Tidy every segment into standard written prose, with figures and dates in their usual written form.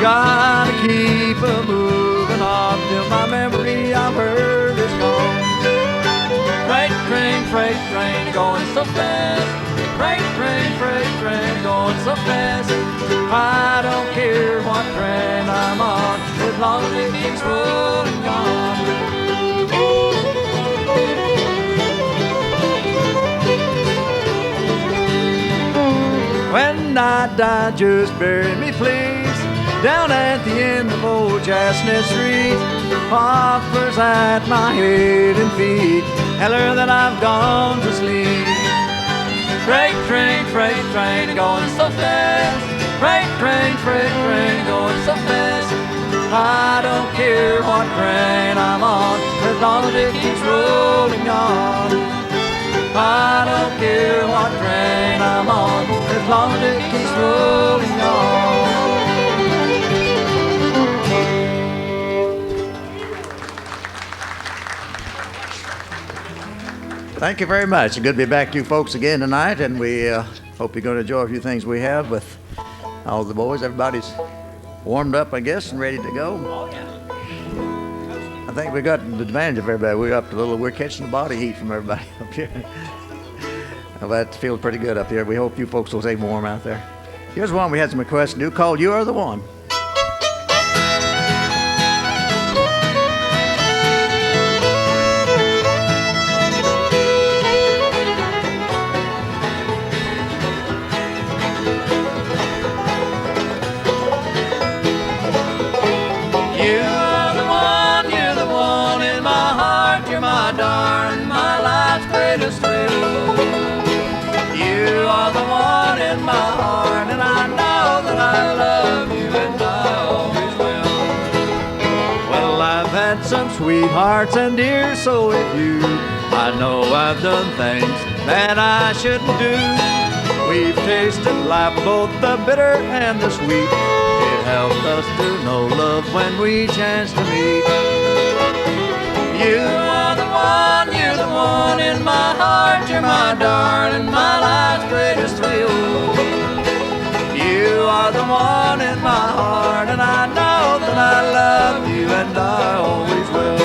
Gotta keep a moving on till my memory of her is gone. Freight train, going so fast. Freight train, going so fast. I don't care what train I'm on, as long as it keeps rolling on. When I die, just bury me, please, down at the end of old Chestnut Street. Offers at my head and feet tell her that I've gone to sleep. Freight train, going so fast. Freight train, going so fast. I don't care what train I'm on, as long as it keeps rolling on. I don't care what train I'm on, as long as it keeps rolling on. Thank you very much. It's good to be back to you folks again tonight, and we hope you're going to enjoy a few things we have with all the boys. Everybody's warmed up, I guess, and ready to go. I think we got the advantage of everybody. We're catching the body heat from everybody up here. Well, that feels pretty good up here. We hope you folks will stay warm out there. Here's one we had some requests to do called "You Are the One." Some sweethearts and dear, so with you I know I've done things that I shouldn't do. We've tasted life, both the bitter and the sweet. It helped us to know love when we chanced to meet. You are the one, you're the one in my heart. You're my darling, my life's greatest thrill. You are the one in my heart, and I know that I love you, and I always will.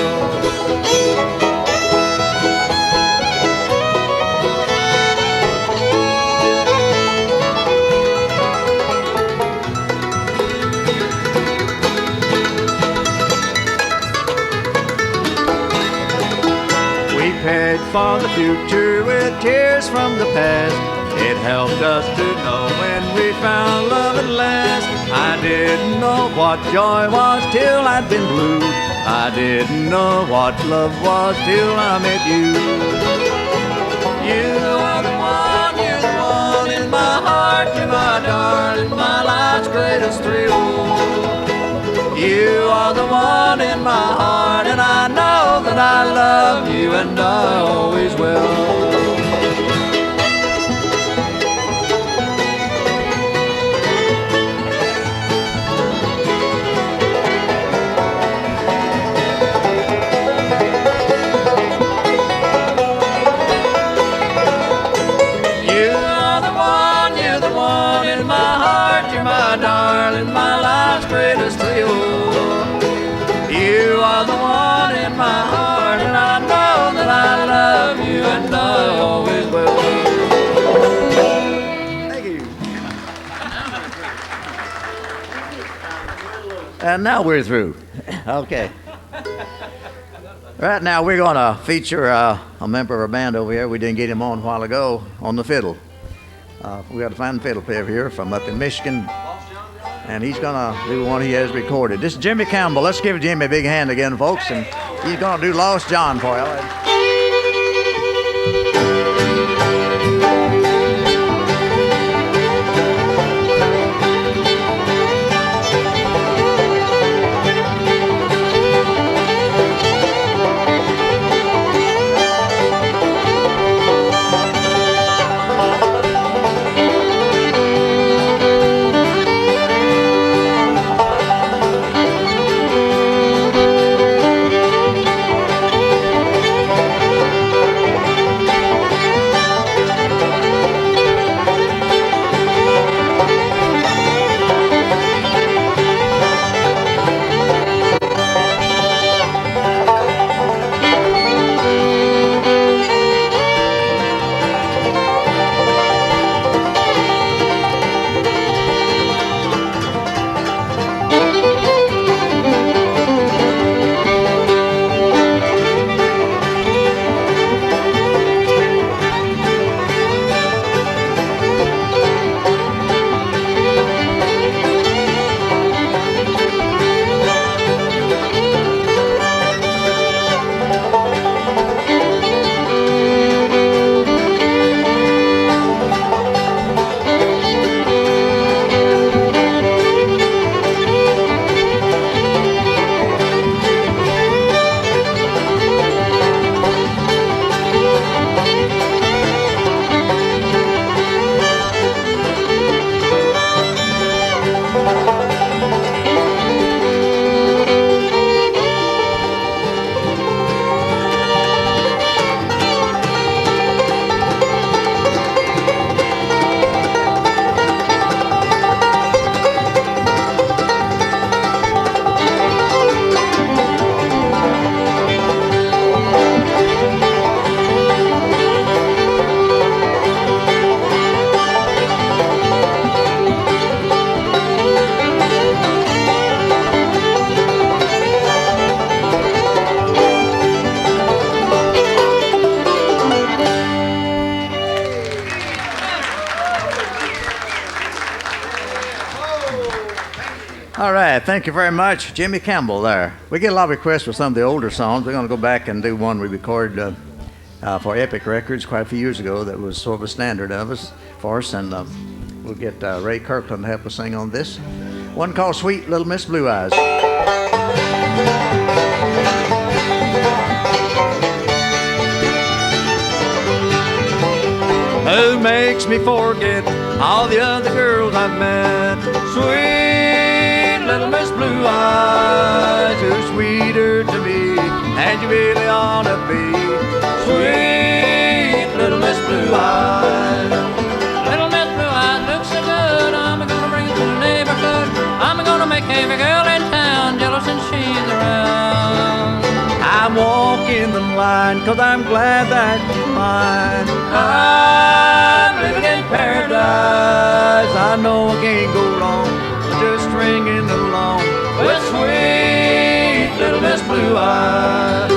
We paid for the future with tears from the past. It helped us to know when we found love at last. I didn't know what joy was till I'd been blue. I didn't know what love was till I met you. You are the one, you're the one in my heart. You're my darling, my life's greatest thrill. You are the one in my heart, and I know that I love you, and I always will. You are the one in my heart, and I know that I love you, and I always will. Thank you. And now we're through. Okay. Right now we're going to feature a member of our band over here. We didn't get him on a while ago on the fiddle. We got a fine fiddle player here from up in Michigan. And he's going to do one he has recorded. This is Jimmy Campbell. Let's give Jimmy a big hand again, folks. And he's going to do Lost John for you. All right, thank you very much, Jimmy Campbell there. We get a lot of requests for some of the older songs. We're going to go back and do one we recorded for Epic Records quite a few years ago that was sort of a standard of us for us, and we'll get Ray Kirkland to help us sing on this. One called Sweet Little Miss Blue Eyes. Who makes me forget all the other girls I've met? Sweet little Miss Blue Eyes, you're sweeter to me than you really ought to be. Sweet little Miss Blue Eyes. Little Miss Blue Eyes looks so good, I'm gonna bring it to the neighborhood. I'm gonna make every girl in town jealous and she's around. I'm walking the line 'cause I'm glad that you're mine. I'm living in paradise. I know I can't go wrong just stringing along with sweet little Miss Blue Eyes.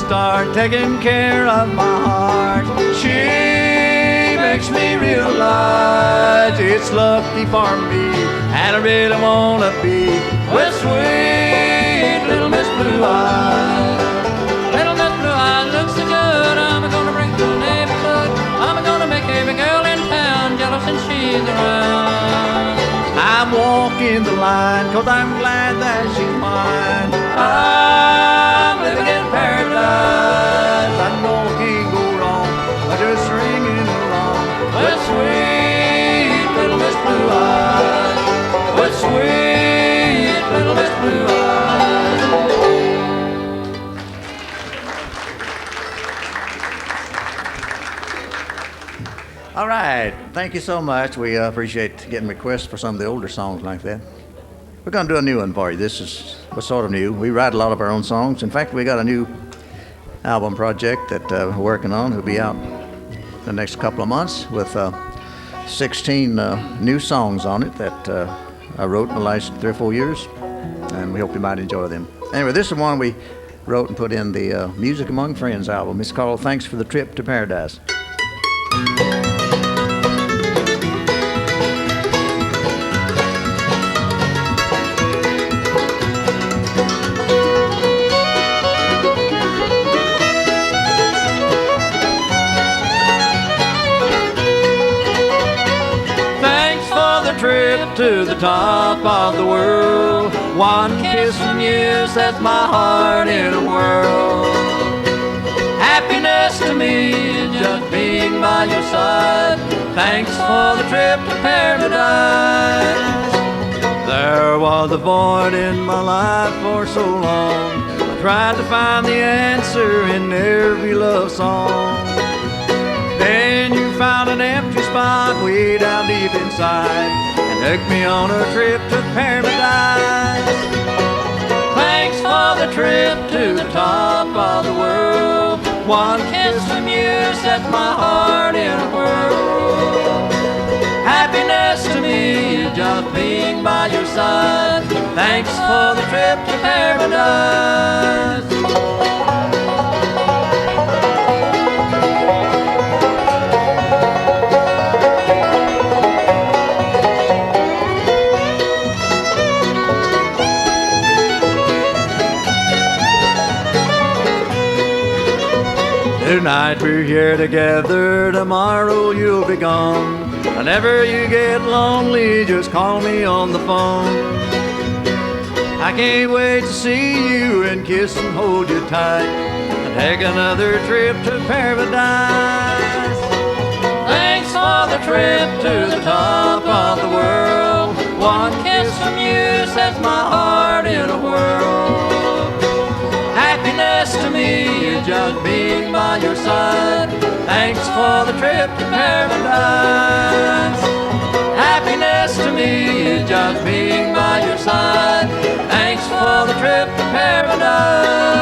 Start taking care of my heart. She makes me realize it's lucky for me, and I really wanna be with sweet little Miss Blue Eyes. Little Miss Blue Eyes looks so good, I'm gonna bring it to the neighborhood. I'm gonna make every girl in town jealous and she's around. I'm walking the line 'cause I'm glad that she's mine. I'm living in paradise. I know I can't go wrong by just ringing along with sweet little Miss Blue Eyes. With sweet little Miss Blue Eyes. All right, thank you so much. We appreciate getting requests for some of the older songs like that. We're going to do a new one for you. This is sort of new. We write a lot of our own songs. In fact, we got a new album project that we're working on. It'll be out in the next couple of months with 16 new songs on it that I wrote in the last 3 or 4 years, and we hope you might enjoy them. Anyway, this is one we wrote and put in the Music Among Friends album. It's called Thanks for the Trip to Paradise. Trip to the top of the world. One kiss from you sets my heart in a whirl. Happiness to me is just being by your side. Thanks for the trip to paradise. There was a void in my life for so long. I tried to find the answer in every love song. Then you found an empty spot way down deep inside and took me on a trip to paradise. Thanks for the trip to the top of the world. One kiss from you set my heart in a whirl. Happiness to me is just being by your side. Thanks for the trip to paradise. Tonight we're here together, tomorrow you'll be gone. Whenever you get lonely, just call me on the phone. I can't wait to see you and kiss and hold you tight and take another trip to paradise. Thanks for the trip to the top of the world. One kiss from you sets my heart in a whirl. Happiness to me is just being by your side. Thanks for the trip to paradise. Happiness to me is just being by your side. Thanks for the trip to paradise.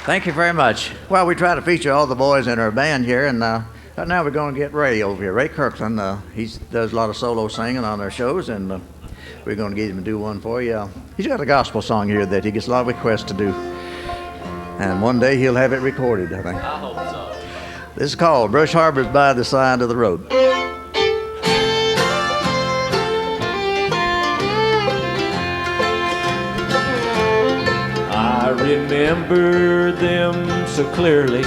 Thank you very much. Well, we try to feature all the boys in our band here, and right now we're going to get Ray over here. Ray Kirkland, he does a lot of solo singing on our shows, and we're going to get him to do one for you. He's got a gospel song here that he gets a lot of requests to do, and one day he'll have it recorded, I think. I hope so. This is called Brush Harbor's by the Side of the Road. I remember them so clearly.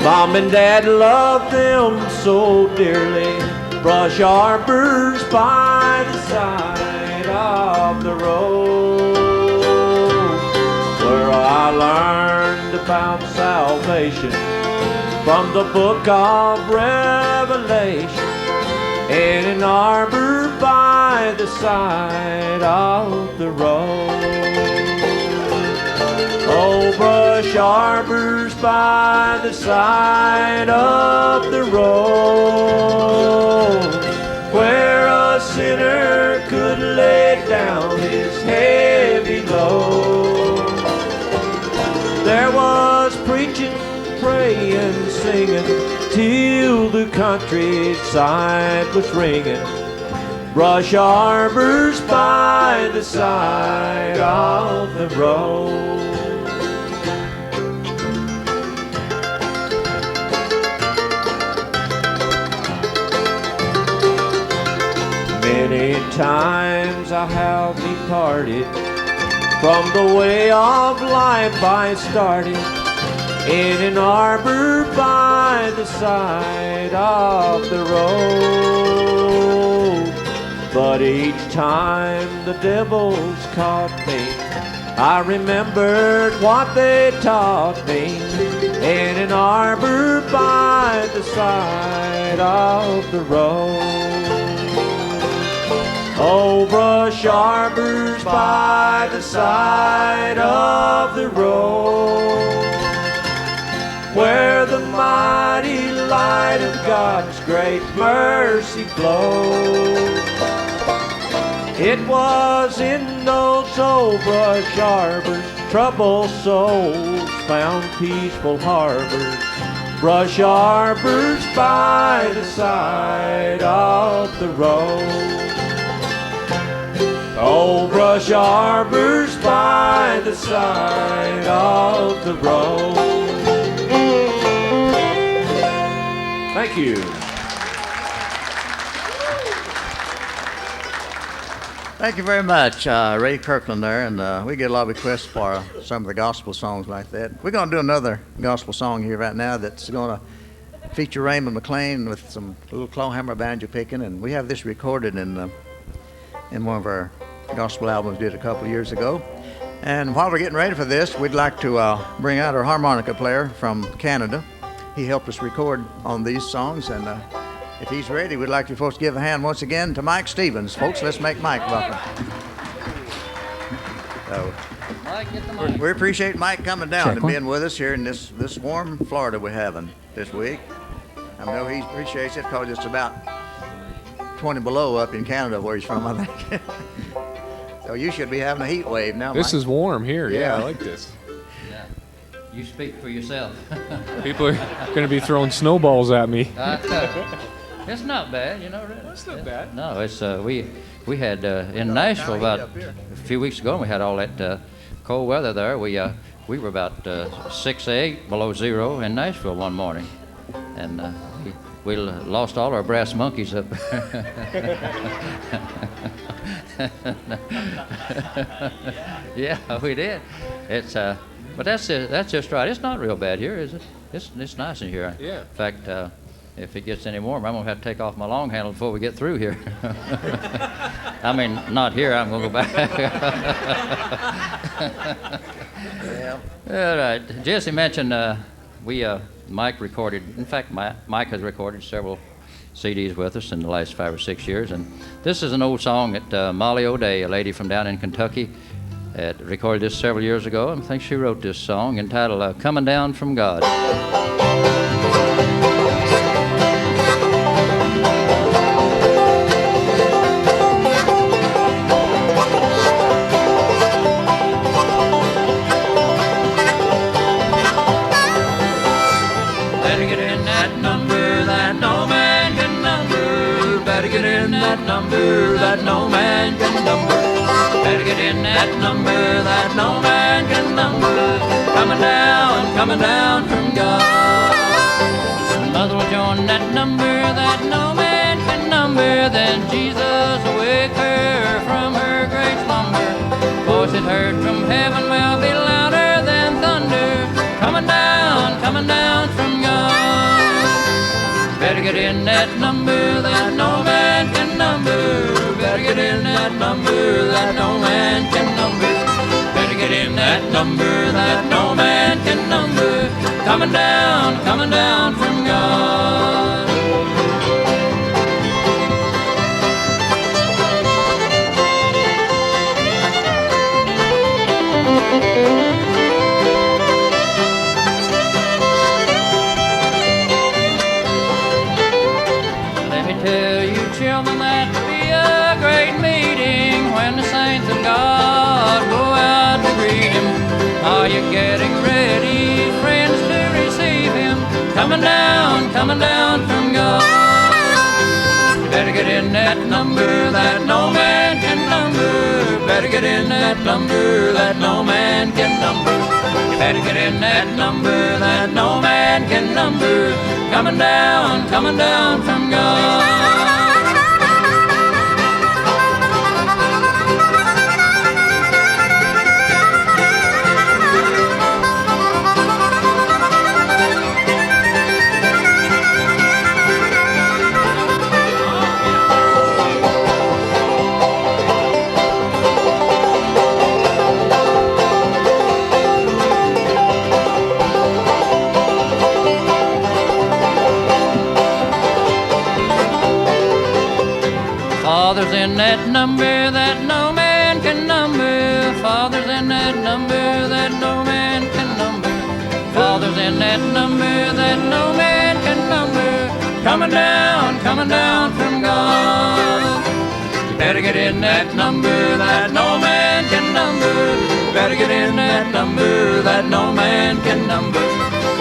Mom and Dad loved them so dearly. Brush arbors by the side of the road, where I learned about salvation from the book of Revelation, in an arbor by the side of the road. Oh, brush arbors by the side of the road, where a sinner could lay down his heavy load. There was preaching, praying, singing, till the countryside was ringing. Brush arbors by the side of the road. Many times I have departed from the way of life I started, in an arbor by the side of the road. But each time the devils caught me, I remembered what they taught me, in an arbor by the side of the road. Oh, brush arbors by the side of the road, where the mighty light of God's great mercy glows. It was in those old brush arbors troubled souls found peaceful harbors. Brush arbors by the side of the road. Oh, brush arbors by the side of the road. Thank you. Thank you very much, Ray Kirkland there, and we get a lot of requests for some of the gospel songs like that. We're going to do another gospel song here right now that's going to feature Raymond McLean with some little clawhammer banjo picking, and we have this recorded in one of our gospel albums we did a couple of years ago. And while we're getting ready for this, we'd like to bring out our harmonica player from Canada. He helped us record on these songs, and if he's ready, we'd like you folks to give a hand once again to Mike Stevens. Folks, let's make Mike welcome. So, Mike, get the mic. we appreciate Mike coming down and being with us here in this warm Florida we're having this week. I know he appreciates it because it's about 20 below up in Canada where he's from, I think. So you should be having a heat wave now, This Mike. is warm here. Yeah, Yeah. I like this. Yeah. You speak for yourself. People are going to be throwing snowballs at me. It's not bad, you know. Really. That's not bad. No, it's we had in Nashville about a few weeks ago. We had all that cold weather there. We were about 6 to 8 below zero in Nashville one morning, and we lost all our brass monkeys up. Yeah, we did. It's but that's just right. It's not real bad here, is it? It's nice in here. Yeah. In fact, if it gets any warmer, I'm gonna have to take off my long handle before we get through here. I mean, not here. I'm gonna go back. Yeah. All right. Jessie mentioned Mike recorded. In fact, Mike has recorded several CDs with us in the last 5 or 6 years, and this is an old song that Molly O'Day, a lady from down in Kentucky, had recorded this several years ago, and I think she wrote this song entitled "Coming Down from God." number that no man can number. Better get in that number that no man can number. Coming down from God. Mother will join that number that no man can number. Then Jesus will wake her from her great slumber. Voice it heard from heaven will be louder than thunder. Coming down from God. Better get in that number that no man can number. Better get in that number that no man can number. Better get in that number that no man can number. Coming down from God. Let me tell you, children, that will be a great meeting when the saints of God go out to greet Him. Are you getting ready, friends, to receive Him? Coming down from God. You better get in that number that no man can number. Better get in that number that no man can number. You better get in that number that no man can number. Coming down from God. Father's in that number that no man can number. Father's in that number that no man can number. Father's in that number that no man can number. Coming down from God. You better get in that number that no man can number. Better get in that number that no man can number.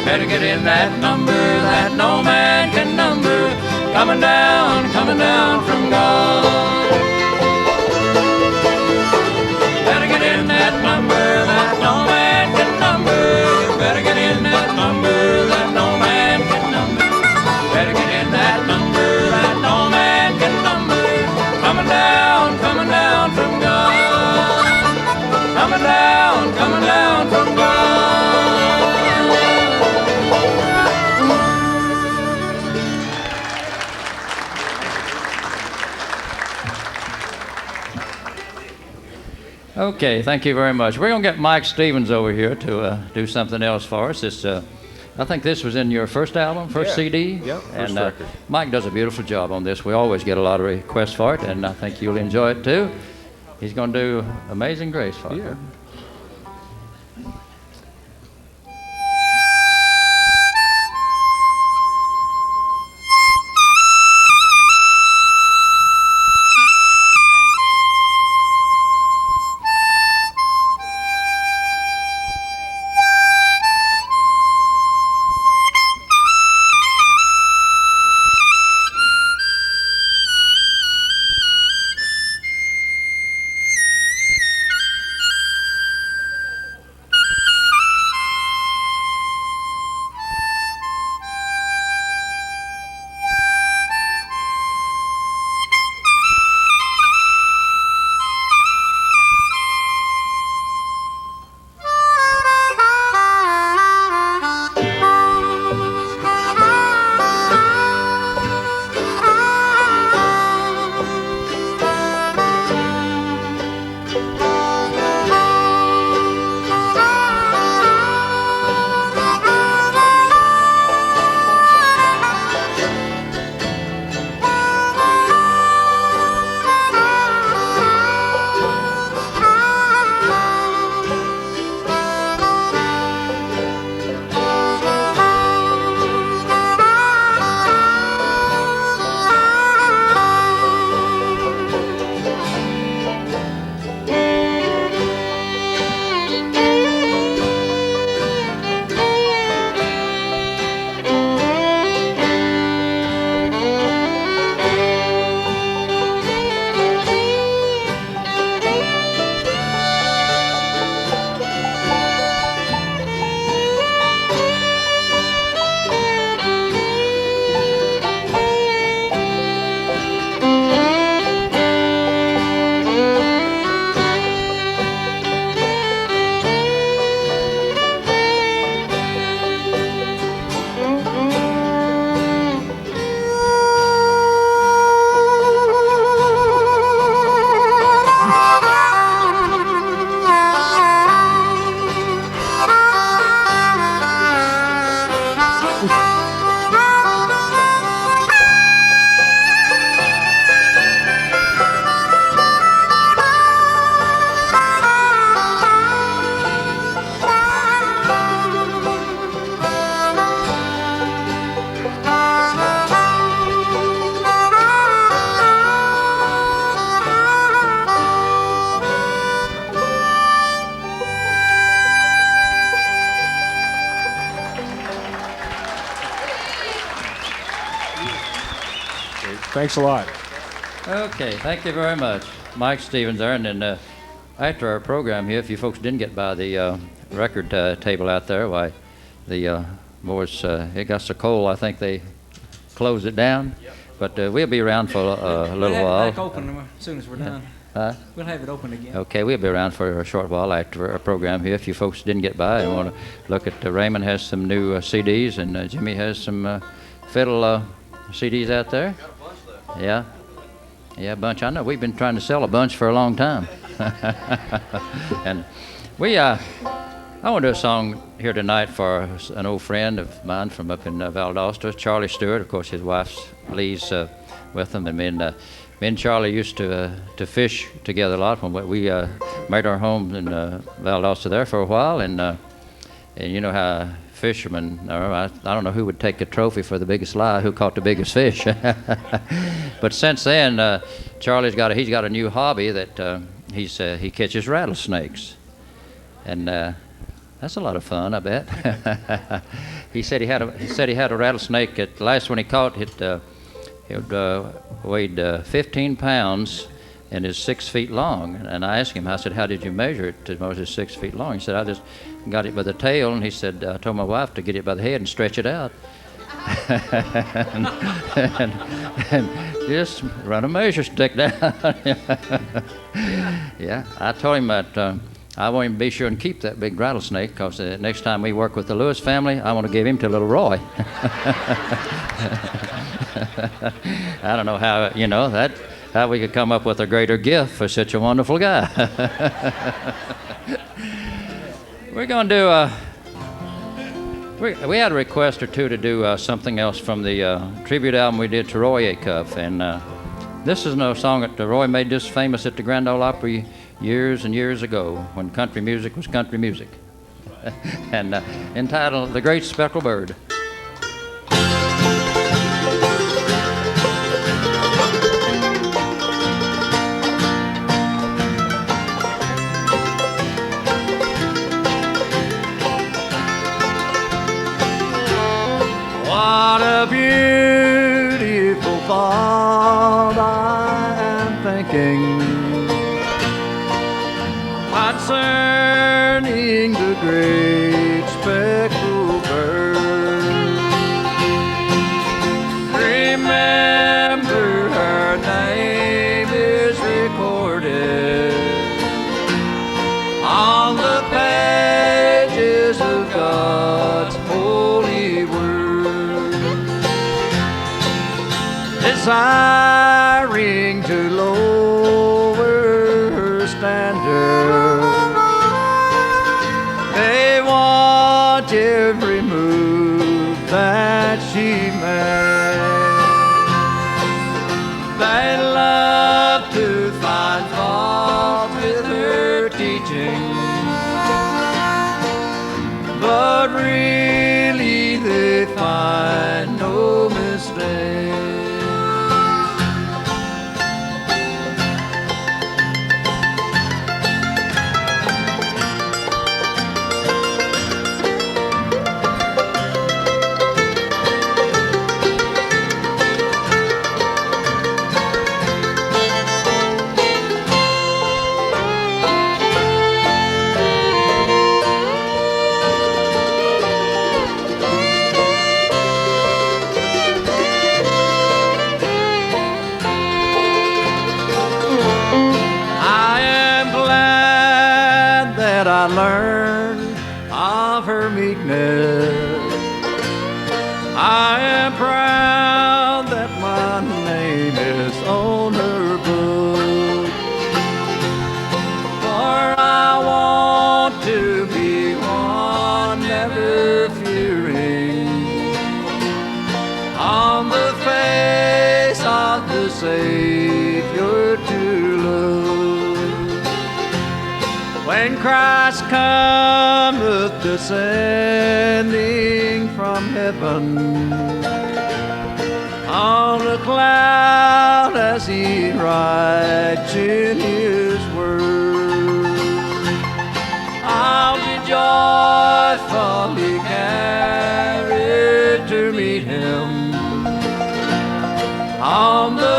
Better get in that number that no man can number. Coming down from God. Better get in that number that no man can number. Better get in that number that no man can number. Better get in that number that no man can number. Coming down from God. Coming down from God. Okay, thank you very much. We're going to get Mike Stevens over here to do something else for us. It's, I think this was in your first album, first CD? Yeah, first record. Mike does a beautiful job on this. We always get a lot of requests for it, and I think you'll enjoy it too. He's going to do Amazing Grace for you. Thanks a lot. Okay, thank you very much. Mike Stevens there, and then after our program here, if you folks didn't get by the record table out there, why, the boys, it got so cold, I think they closed it down. Yep. But we'll be around for a little while. We'll have it back open as soon as we're done. We'll have it open again. Okay, we'll be around for a short while after our program here. If you folks didn't get by and want to look at, Raymond has some new CDs, and Jimmy has some fiddle CDs out there. Got a bunch left. Yeah. Yeah, a bunch. I know we've been trying to sell a bunch for a long time. And we, I want to do a song here tonight for an old friend of mine from up in Valdosta, Charlie Stewart. Of course, his wife Lee's with him, and me and Charlie used to fish together a lot when we made our home in Valdosta there for a while, and you know how fishermen are. I don't know who would take a trophy for the biggest lie, who caught the biggest fish. But since then, Charlie's got a new hobby that he catches rattlesnakes, and that's a lot of fun, I bet. He said he had a rattlesnake. The last one he caught, it weighed 15 pounds and is 6 feet long. And I asked him, I said, how did you measure it to know it was 6 feet long? He said, I just got it by the tail, and he said, I told my wife to get it by the head and stretch it out. and just run a measure stick down. Yeah, I told him that I want him to be sure and keep that big rattlesnake, because next time we work with the Lewis family, I want to give him to little Roy. I don't know how we could come up with a greater gift for such a wonderful guy. We're going to do, we had a request or two to do something else from the tribute album we did to Roy Acuff, and this is no song that Roy made this famous at the Grand Ole Opry years and years ago when country music was country music, and entitled The Great Speckled Bird. What a beautiful thought I am thinking concerning the great speckled bird. Remember, her name is recorded on the pages of God's holy word, desiring to lower her standard. They watch every move that she makes. They love to find fault with her teaching, but really they find no mistake. I learned of her meekness. I am proud that my name is on her book, for I want to be one never fearing on the face of the Savior to look. When Christ cometh descending from heaven on a cloud as he writes in his word, I'll be joyfully carried to meet him on the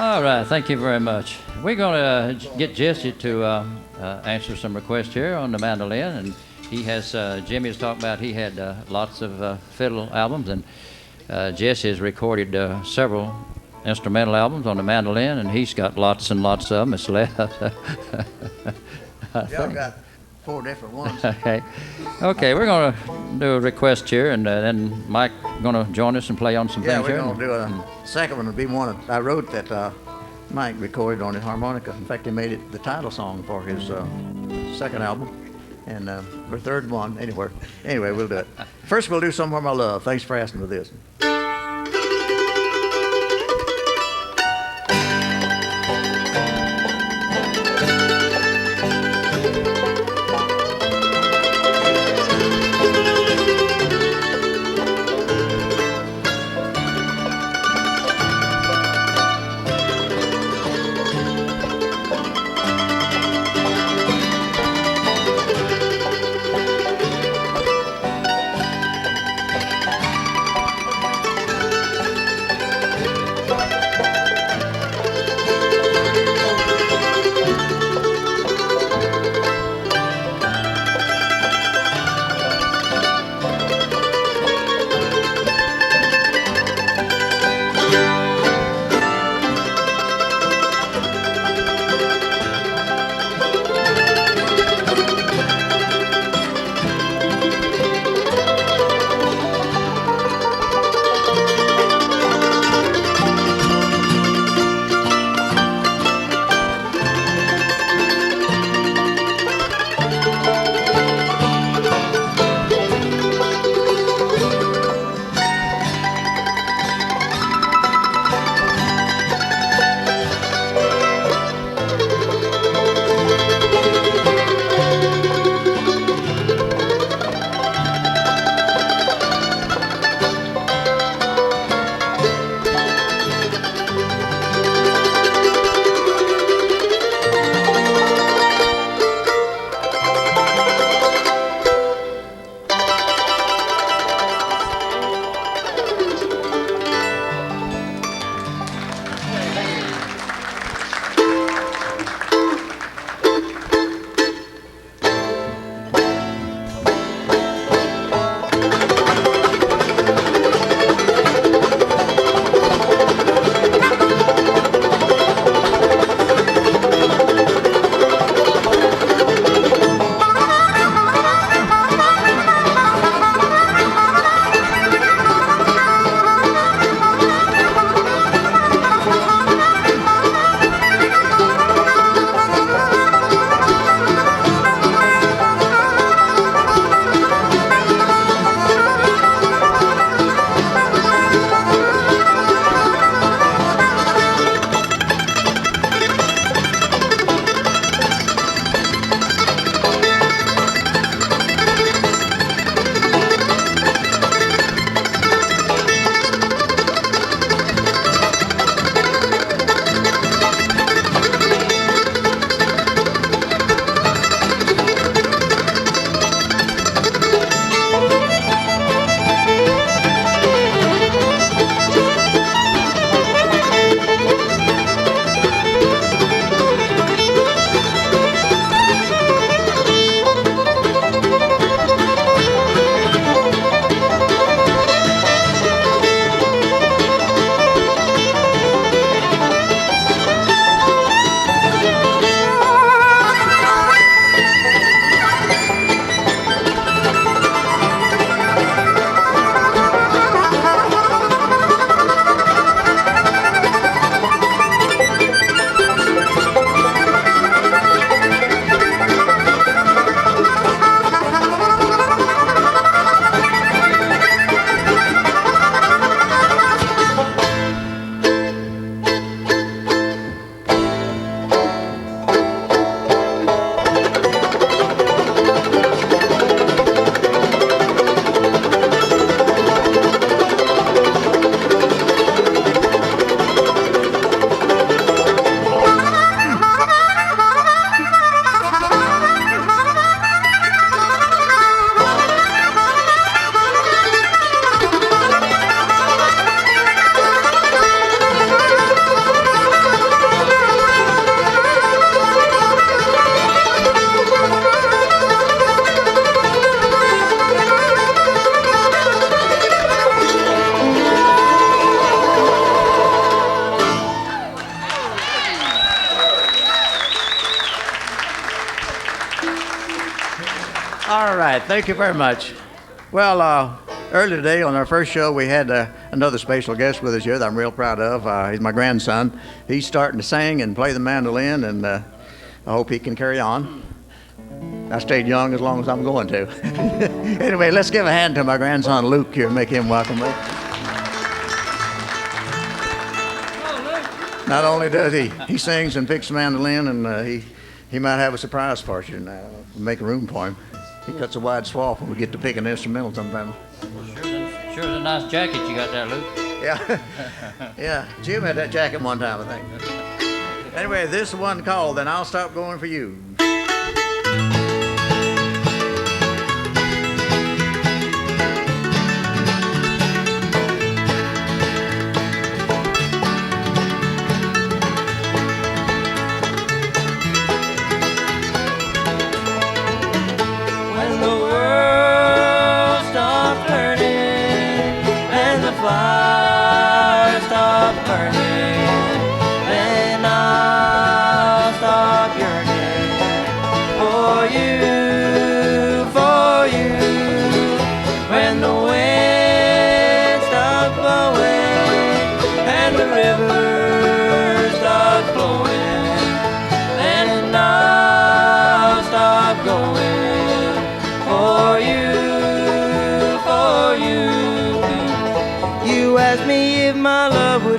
All right, thank you very much. We're going to get Jesse to answer some requests here on the mandolin, and he has. Jimmy has talked about he had lots of fiddle albums, and Jesse has recorded several instrumental albums on the mandolin, and he's got lots and lots of them. It's left. Y'all got 4 different ones. Okay, we're going to do a request here, and then Mike going to join us and play on some Yeah, things we're here. going to do a second one. Will be one I wrote that Mike recorded on his harmonica. In fact, he made it the title song for his second album, and or third one. Anyway, we'll do it. First, we'll do "Somewhere My Love." Thanks for asking for this. right, thank you very much. Well, earlier today on our first show, we had another special guest with us here that I'm real proud of. He's my grandson. He's starting to sing and play the mandolin, and I hope he can carry on. I stayed young as long as I'm going to. Anyway, let's give a hand to my grandson Luke here and make him welcome. Not only does he sings and picks the mandolin, and he might have a surprise for you and make room for him. He cuts a wide swath when we get to pick an instrumental sometime. Sure is a nice jacket you got there, Luke. Yeah. Yeah. Jim had that jacket one time, I think. Anyway, this one called Then I'll Stop Going For You.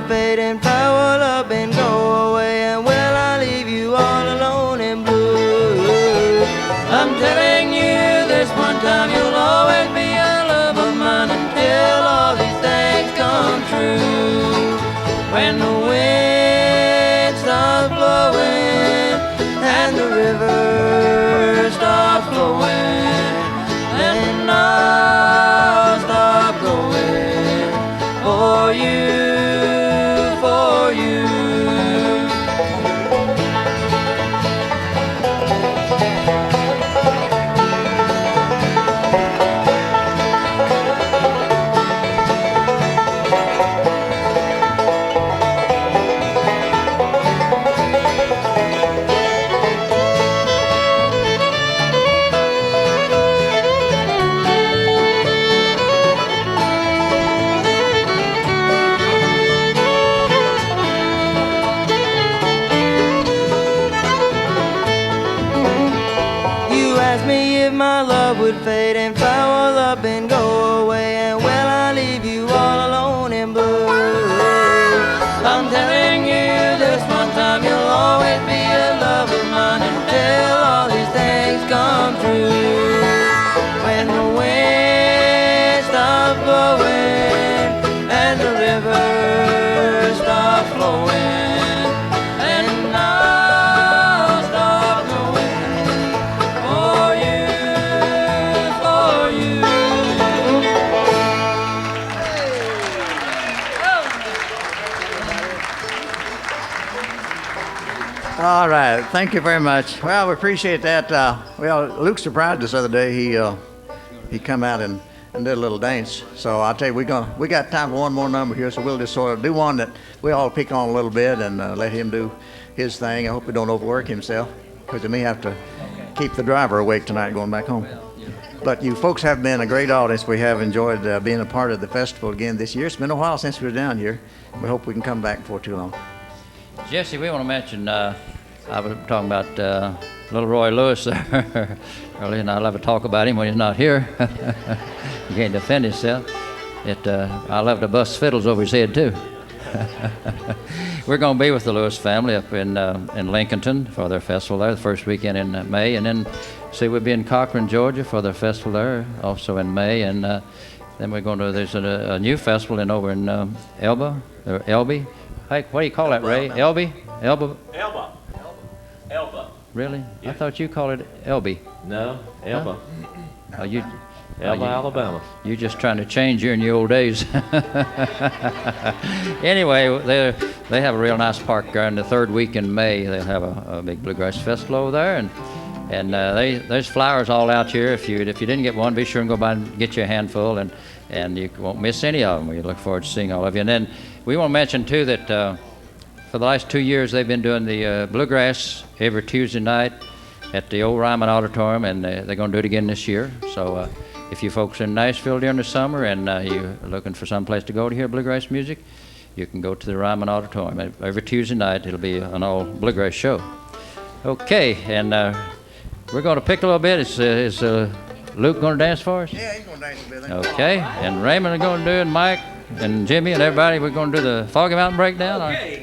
Fade and foul up and go away, and will I leave you all alone and blue? I'm telling you this one time, you'll always be a love of mine until all these things come true. When the wind stops blowing and the river stops flowing, then I'll stop going for you. Would fade and foul up and go away, and will I leave you all alone and blue? I'm telling you this one time, you'll always be a love of mine until all these things come true. When the wind stops blowing and the river stops flowing, All right, thank you very much. Well, we appreciate that. Well, Luke surprised us the other day. He come out and did a little dance. So I'll tell you, we got time for one more number here, so we'll just sort of do one that we all pick on a little bit and let him do his thing. I hope he don't overwork himself, because he may have to keep the driver awake tonight going back home. But you folks have been a great audience. We have enjoyed being a part of the festival again this year. It's been a while since we were down here. We hope we can come back before too long. Jesse, we want to mention, I was talking about little Roy Lewis there earlier, and I love to talk about him when he's not here. He can't defend himself. I love to bust fiddles over his head, too. We're going to be with the Lewis family up in Lincolnton for their festival there, the first weekend in May, and then we'll be in Cochran, Georgia for their festival there, also in May, and then we're going to, there's a new festival over in Elba, or Elby. Hey, what do you call that, Ray? Elby? Elba? Elba. Really? Yeah. I thought you called it Elby. No, Elba. Huh? Elba, Alabama. You're just trying to change here in your old days. Anyway, they have a real nice park there. In the third week in May, they'll have a big bluegrass festival over there, and there's flowers all out here. If you didn't get one, be sure and go by and get you a handful, and you won't miss any of them. We look forward to seeing all of you. And then we want to mention too that for the last 2 years they've been doing the bluegrass every Tuesday night at the old Ryman Auditorium, and they're going to do it again this year. So if you folks are in Nashville during the summer and you're looking for some place to go to hear bluegrass music, you can go to the Ryman Auditorium. Every Tuesday night, it'll be an all bluegrass show. Okay, and we're going to pick a little bit. Is Luke going to dance for us? Yeah, he's going to dance a bit. Okay, and Raymond is going to do it, and Mike and Jimmy and everybody. We're going to do the Foggy Mountain Breakdown. Okay.